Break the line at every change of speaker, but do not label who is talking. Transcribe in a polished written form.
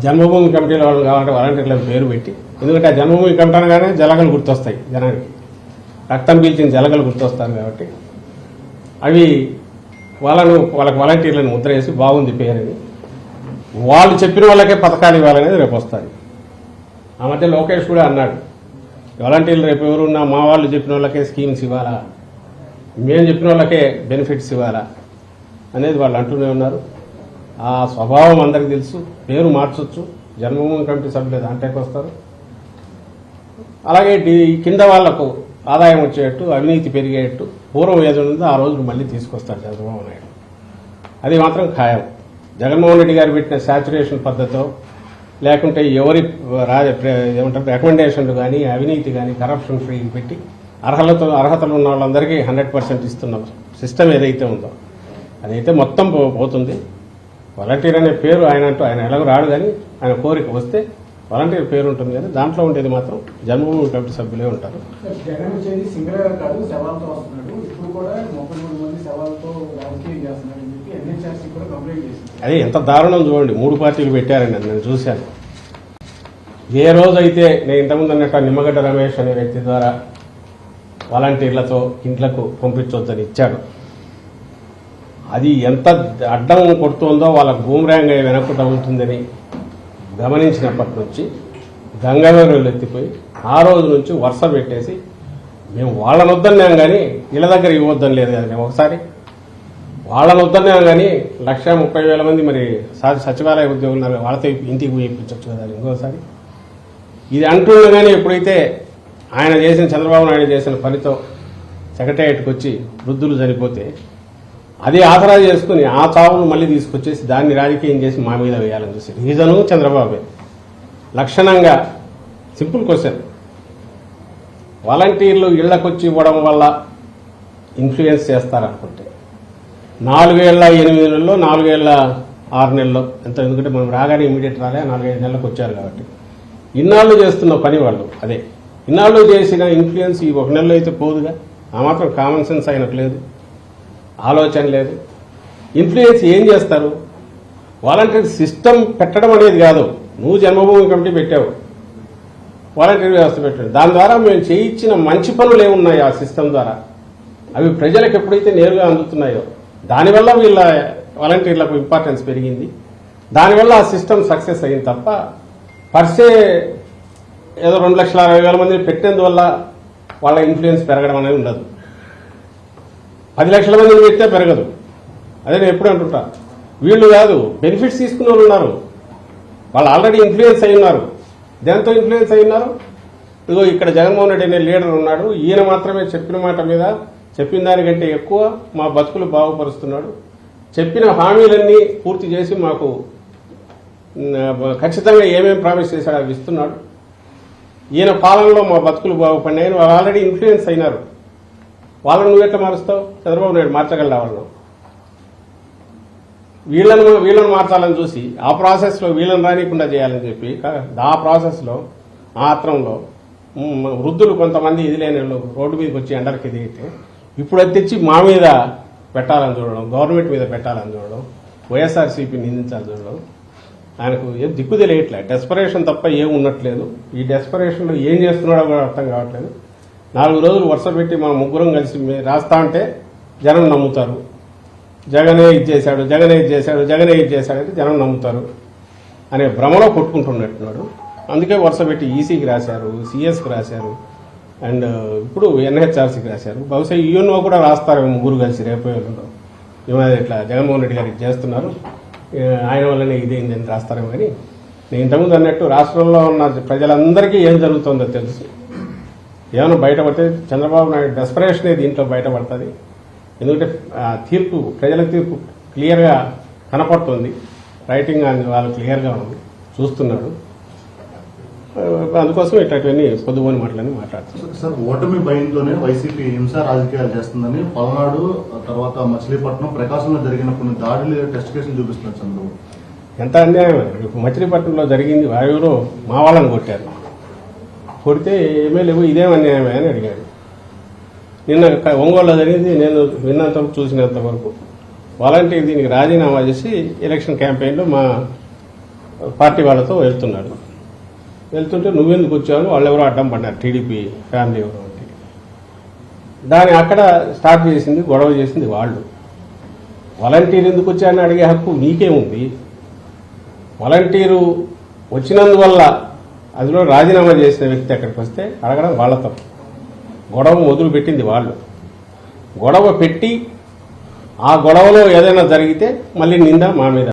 జన్మభూమి కమిటీలో వాళ్ళు కావాలంటే వాలంటీర్లకు పేరు పెట్టి, ఎందుకంటే ఆ జన్మభూమి కమిటీ అనగానే జలగలు గుర్తొస్తాయి జనానికి, రక్తం పీల్చిన జలగలు గుర్తొస్తారు కాబట్టి అవి వాళ్ళకి వాలంటీర్లను ముద్ర వేసి బాగుంది పేరుని వాళ్ళు చెప్పిన వాళ్ళకే పథకాలు ఇవ్వాలనేది రేపు వస్తుంది. ఆ మధ్య లోకేష్ కూడా అన్నాడు, వాలంటీర్లు రేపు ఎవరున్నా మా వాళ్ళు చెప్పిన వాళ్ళకే స్కీమ్స్ ఇవ్వాలా, మేము చెప్పిన వాళ్ళకే బెనిఫిట్స్ ఇవ్వాలా అనేది వాళ్ళు అంటూనే ఉన్నారు. ఆ స్వభావం అందరికీ తెలుసు. పేరు మార్చొచ్చు, జన్మభూమి కమిటీ సభ్యులు దాంట్లోకి వస్తారు. అలాగే కింద వాళ్లకు ఆదాయం వచ్చేటట్టు, అవినీతి పెరిగేటట్టు పూర్వం ఏదో ఉందో ఆ రోజులు మళ్ళీ తీసుకొస్తారు చంద్రబాబు నాయుడు. అది మాత్రం ఖాయం. జగన్మోహన్ రెడ్డి గారు పెట్టిన శాచురేషన్ పద్ధతితో లేకుంటే ఎవరి ఏమంటారు రికమెండేషన్లు కానీ అవినీతి కానీ కరప్షన్ ఫ్రీ పెట్టి అర్హతలు ఉన్న వాళ్ళందరికీ 100% ఇస్తున్న సిస్టమ్ ఏదైతే ఉందో అదైతే మొత్తం పోతుంది. వాలంటీర్ అనే పేరు ఆయన ఎలాగో రాడు, కానీ ఆయన కోరిక వస్తే వాలంటీర్ పేరు ఉంటుంది, కానీ దాంట్లో ఉండేది మాత్రం జన్మభూమి కమిటీ సభ్యులే ఉంటారు. అది ఎంత దారుణం చూడండి. 3 పార్టీలు పెట్టారండి, నేను చూశాను. ఏ రోజైతే నేను ఇంతకుముందు అన్నట్టు నిమ్మగడ్డ రమేష్ అనే వ్యక్తి ద్వారా వాలంటీర్లతో ఇంట్లకు పంపించవద్దని ఇచ్చాడు, అది ఎంత అడ్డం కొడుతుందో వాళ్ళకు బూమరాంగ్ వెనక్కు తగ్గుతుందని గమనించినప్పటి నుంచి గంగావేరులు ఎత్తిపోయి ఆ రోజు నుంచి వరుస పెట్టేసి మేము వాళ్ళని వద్దన్నాం కానీ వీళ్ళ దగ్గర ఇవ్వద్దని లేదు కదా. ఒకసారి వాళ్ళని వద్దన్నాం కానీ 1,30,000 మంది మరి సచివాలయ ఉద్యోగులు ఉన్నారు, వాళ్ళతో ఇంటికి పోయి ఇప్పించవచ్చు కదా. ఇంకోసారి ఇది అంటుండగానే ఎప్పుడైతే ఆయన చేసిన చంద్రబాబు నాయుడు చేసిన పనితో సెక్రటేరియట్కి వచ్చి వృద్ధులు చనిపోతే అది ఆసరా చేసుకుని ఆ చావును మళ్ళీ తీసుకొచ్చేసి దాన్ని రాజకీయం చేసి మా మీద వేయాలని చూసి రీజను చంద్రబాబే. లక్షణంగా సింపుల్ క్వశ్చన్, వాలంటీర్లు ఇళ్లకొచ్చి ఇవ్వడం వల్ల ఇన్ఫ్లుయెన్స్ చేస్తారనుకుంటే 4 ఏళ్ల 8 నెలల్లో 4 ఏళ్ల 6 నెలల్లో ఎంత, ఎందుకంటే మనం రాగానే ఇమీడియట్ రాలే, 4-5 నెలలకు వచ్చారు కాబట్టి ఇన్నాళ్ళు చేస్తున్న పని వాళ్ళు అదే. ఇన్నాళ్ళు చేసిన ఇన్ఫ్లుయెన్స్ ఈ 1 నెలలో అయితే పోదుగా. ఆ మాత్రం కామన్ సెన్స్ ఆయనకు లేదు, ఆలోచన లేదు. ఇన్ఫ్లుయెన్స్ ఏం చేస్తారు? వాలంటీర్ సిస్టమ్ పెట్టడం అనేది కాదు. నువ్వు జన్మభూమి కమిటీ పెట్టావు, వాలంటీర్ వ్యవస్థ పెట్టాడు, దాని ద్వారా మేము చేయించిన మంచి పనులు ఏమున్నాయి ఆ సిస్టమ్ ద్వారా, అవి ప్రజలకు ఎప్పుడైతే నేరుగా అందుతున్నాయో దానివల్ల వీళ్ళ వాలంటీర్లకు ఇంపార్టెన్స్ పెరిగింది, దానివల్ల ఆ సిస్టమ్ సక్సెస్ అయింది తప్ప పర్సే ఏదో 2,60,000 మందిని పెట్టినందువల్ల వాళ్ళ ఇన్ఫ్లుయెన్స్ పెరగడం అనేది ఉండదు. 10 లక్షల మందిని పెడితే పెరగదు. అదే నేను ఎప్పుడు అంటుంటా, వీళ్ళు కాదు బెనిఫిట్స్ తీసుకున్న వాళ్ళు ఉన్నారు, వాళ్ళు ఆల్రెడీ ఇన్ఫ్లుయెన్స్ అయి ఉన్నారు. దేంతో ఇన్ఫ్లుయెన్స్ అయి ఉన్నారు? ఇదిగో ఇక్కడ జగన్మోహన్ రెడ్డి అనే లీడర్ ఉన్నాడు, ఈయన మాత్రమే చెప్పిన మాట మీద చెప్పిన దానికంటే ఎక్కువ మా బతుకులు బాగుపరుస్తున్నాడు, చెప్పిన హామీలన్నీ పూర్తి చేసి మాకు ఖచ్చితంగా ఏమేమి ప్రామిస్ చేశాడో అవి ఇస్తున్నాడు, ఈయన పాలనలో మా బతుకులు బాగుపడినాయని వాళ్ళు ఆల్రెడీ ఇన్ఫ్లుయెన్స్ అయినారు. వాళ్ళని నువ్వు ఎట్లా మారుస్తావు? చంద్రబాబు నాయుడు మార్చగలరా వాళ్ళను? వీళ్ళను మార్చాలని చూసి ఆ ప్రాసెస్లో వీళ్ళని రానికుండా చేయాలని చెప్పి ఆ ప్రాసెస్లో ఆ ఆత్రంలో వృద్ధులు కొంతమంది ఇది లేని వాళ్ళు రోడ్డు మీదకి వచ్చి ఎండరికి దిగితే ఇప్పుడు అది తెచ్చి మా మీద పెట్టాలని చూడడం, గవర్నమెంట్ మీద పెట్టాలని చూడడం, వైఎస్ఆర్సీపీ నిందించాలని చూడడం, ఆయనకు ఏం దిక్కు తెలియట్లే. డెస్పరేషన్ తప్ప ఏం ఉండట్లేదు. ఈ డెస్పరేషన్లో ఏం చేస్తున్నాడో కూడా అర్థం కావట్లేదు. 4 రోజులు వరుస పెట్టి మా ముగ్గురం కలిసి రాస్తా అంటే జనం నమ్ముతారు, జగనే ఇది చేశాడు, జగనే ఇది చేశాడు, జగనే ఇది చేశాడంటే జనం నమ్ముతారు అనే భ్రమలో కొట్టుకుంటున్నట్టున్నాడు. అందుకే వరుస పెట్టి ఈసీకి రాశారు, సిఎస్కి రాశారు, అండ్ ఇప్పుడు ఎన్హెచ్ఆర్సీకి రాశారు. బహుశా యూఎన్ఓ కూడా రాస్తారు ముగ్గురు కలిసి రేపు ఇట్లా జగన్మోహన్ రెడ్డి గారికి చేస్తున్నారు, ఆయన వల్లనే ఇదేందని రాస్తారేమో. కానీ నేను ఇంతకుముందు అన్నట్టు రాష్ట్రంలో ఉన్న ప్రజలందరికీ ఏం జరుగుతుందో తెలుసు. ఏమైనా బయటపడితే చంద్రబాబు నాయుడు డెస్పరేషనే దీంట్లో బయటపడుతుంది. ఎందుకంటే తీర్పు, ప్రజల తీర్పు క్లియర్గా కనపడుతుంది, రైటింగ్ అని వాళ్ళు క్లియర్గా ఉంది, చూస్తున్నాడు. అందుకోసం ఇట్లాంటివన్నీ పొద్దుపోని మాటలని మాట్లాడుతున్నారు.
సార్, ఓటమి భయంతోనే వైసీపీ హింసా రాజకీయాలు చేస్తుందని పల్నాడు, తర్వాత మచిలీపట్నం, ప్రకాశంలో జరిగిన కొన్ని దాడులు టెస్ట్ కేసులు చూపిస్తున్నారు చంద్రబాబు.
ఎంత అన్యాయం! మచిలీపట్నంలో జరిగింది, వాయువులో మా వాళ్ళని కొట్టారు, కొడితే ఏమీ లేవు, ఇదేం అన్యాయమే అని అడిగాడు. నిన్న ఒంగోలులో జరిగింది, నేను విన్నంతవరకు చూసినంత వరకు వాలంటీర్ దీనికి రాజీనామా చేసి ఎలక్షన్ క్యాంపెయిన్లో మా పార్టీ వాళ్ళతో వెళ్తుంటే నువ్వెందుకు వచ్చావు వాళ్ళెవరో అడ్డం పడ్డారు, టీడీపీ ఫ్యామిలీ ఎవరో అంటే. దాన్ని అక్కడ స్టార్ట్ చేసింది, గొడవ చేసింది వాళ్ళు. వాలంటీర్ ఎందుకు వచ్చారని అడిగే హక్కు నీకేముంది? వాలంటీరు వచ్చినందువల్ల అందులో రాజీనామా చేసిన వ్యక్తి అక్కడికి వస్తే అడగడం వాళ్ళ తప్పు. గొడవ మొదలు పెట్టింది వాళ్ళు. గొడవ పెట్టి ఆ గొడవలో ఏదైనా జరిగితే మళ్ళీ నింద మా మీద.